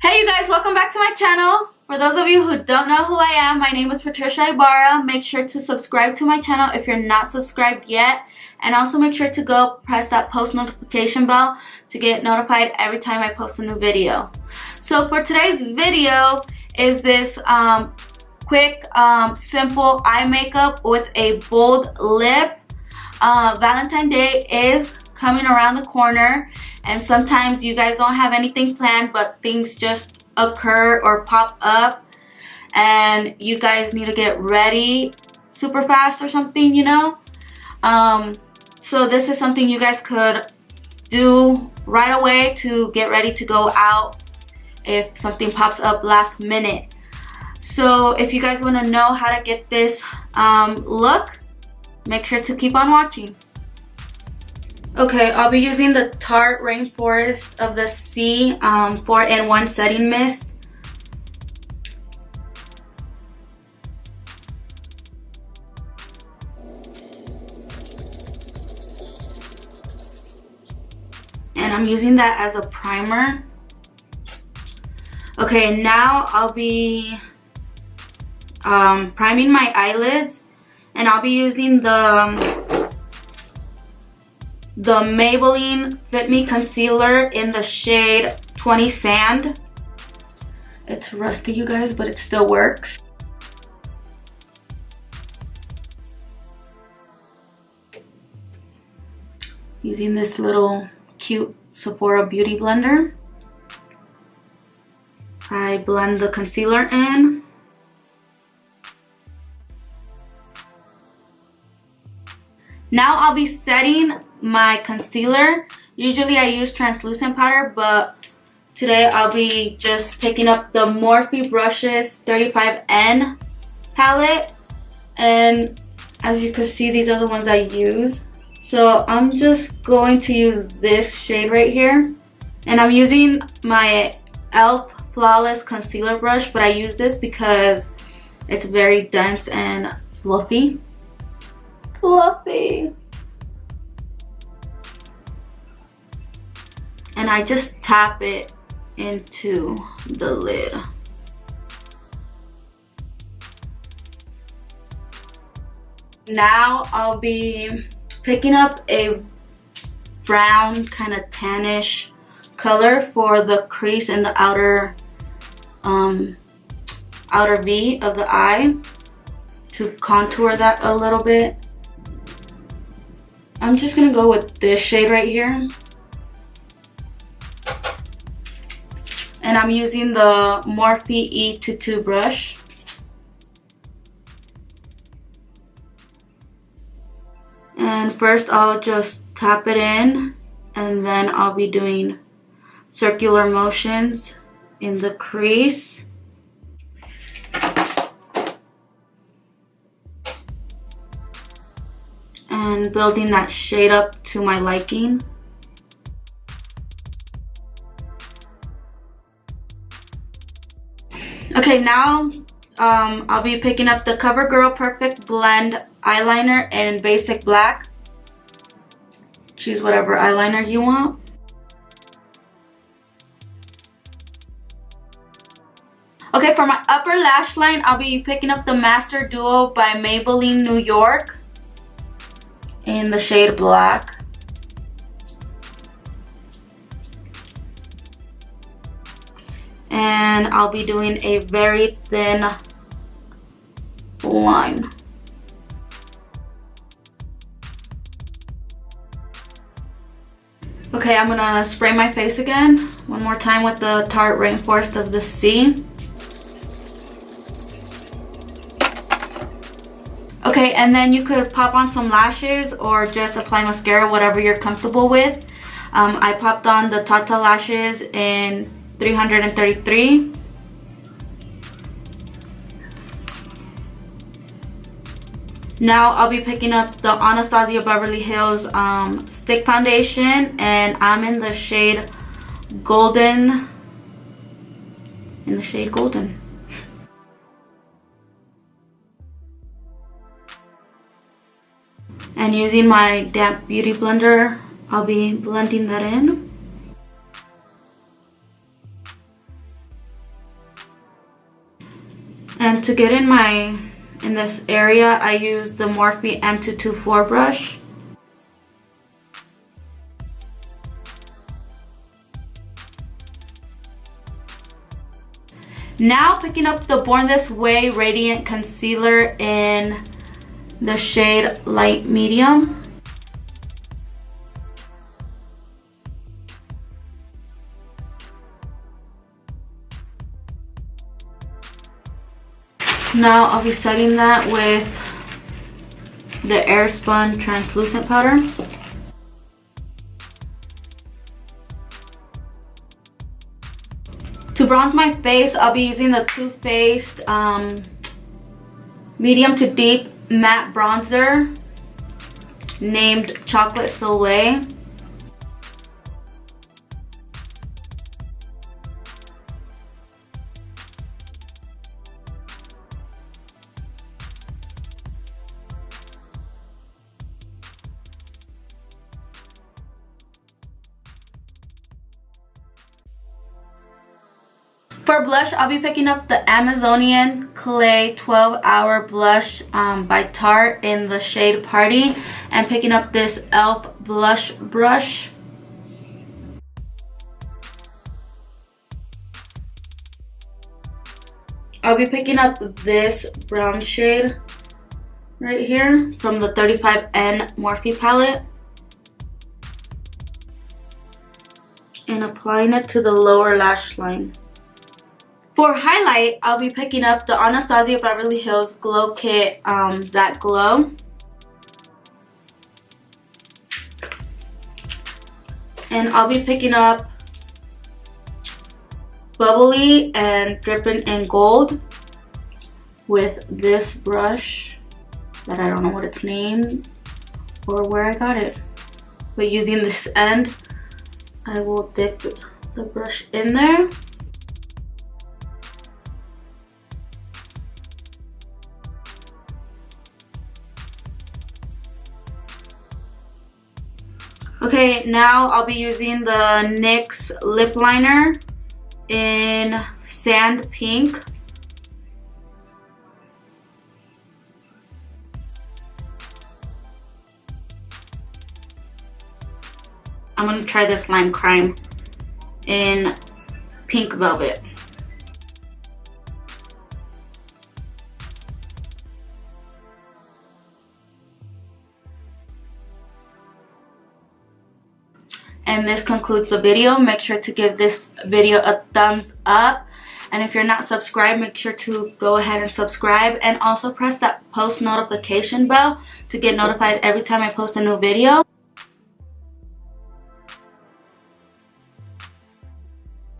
Hey you guys, welcome back to my channel. For those of you who don't know who I am, my name is Patricia Ibarra. Make sure to subscribe to my channel if you're not subscribed yet. And also make sure to go press that post notification bell to get notified every time I post a new video. So for today's video is this quick, simple eye makeup with a bold lip. Valentine Day is coming around the corner, and sometimes you guys don't have anything planned, but things just occur or pop up and you guys need to get ready super fast or something, you know. So this is something you guys could do right away to get ready to go out if something pops up last minute. So if you guys want to know how to get this look, make sure to keep on watching. Okay, I'll be using the Tarte Rainforest of the Sea 4-in-1 setting mist. And I'm using that as a primer. Okay, now I'll be priming my eyelids, and I'll be using the Maybelline Fit Me Concealer in the shade 20 Sand. It's rusty, you guys, but it still works. Using this little cute Sephora Beauty blender, I blend the concealer in. Now I'll be setting my concealer. Usually I use translucent powder, but today I'll be just picking up the Morphe Brushes 35N palette, and as you can see, these are the ones I use. So I'm just going to use this shade right here, and I'm using my e.l.f. Flawless Concealer brush, but I use this because it's very dense and fluffy. And I just tap it into the lid. Now I'll be picking up a brown kind of tannish color for the crease in the outer V of the eye to contour that a little bit. I'm just gonna go with this shade right here. And I'm using the Morphe E22 brush. And first I'll just tap it in, and then I'll be doing circular motions in the crease. And building that shade up to my liking. Okay, now I'll be picking up the CoverGirl Perfect Blend eyeliner in basic black. Choose whatever eyeliner you want. Okay, for my upper lash line, I'll be picking up the Master Duo by Maybelline New York in the shade black. And I'll be doing a very thin line. Okay, I'm gonna spray my face again one more time with the Tarte Rainforest of the Sea. Okay, and then you could pop on some lashes or just apply mascara, whatever you're comfortable with. I popped on the Tata lashes in 333. Now I'll be picking up the Anastasia Beverly Hills stick foundation, and I'm in the shade Golden. And using my damp beauty blender, I'll be blending that in. And to get in this area, I use the Morphe M224 brush. Now picking up the Born This Way Radiant Concealer in the shade Light Medium. Now I'll be setting that with the Airspun translucent powder. To bronze my face, I'll be using the Too Faced medium to deep matte bronzer named Chocolate Soleil. For blush, I'll be picking up the Amazonian Clay 12-Hour Blush by Tarte in the shade Party, and picking up this e.l.f. blush brush. I'll be picking up this brown shade right here from the 35N Morphe palette and applying it to the lower lash line. For highlight, I'll be picking up the Anastasia Beverly Hills Glow Kit, That Glow. And I'll be picking up Bubbly and Drippin' in Gold with this brush that I don't know what it's named or where I got it. But using this end, I will dip the brush in there. Okay, now I'll be using the NYX lip liner in Sand Pink. I'm gonna try this Lime Crime in Pink Velvet. And this concludes the video. Make sure to give this video a thumbs up. And if you're not subscribed, make sure to go ahead and subscribe. And also press that post notification bell to get notified every time I post a new video.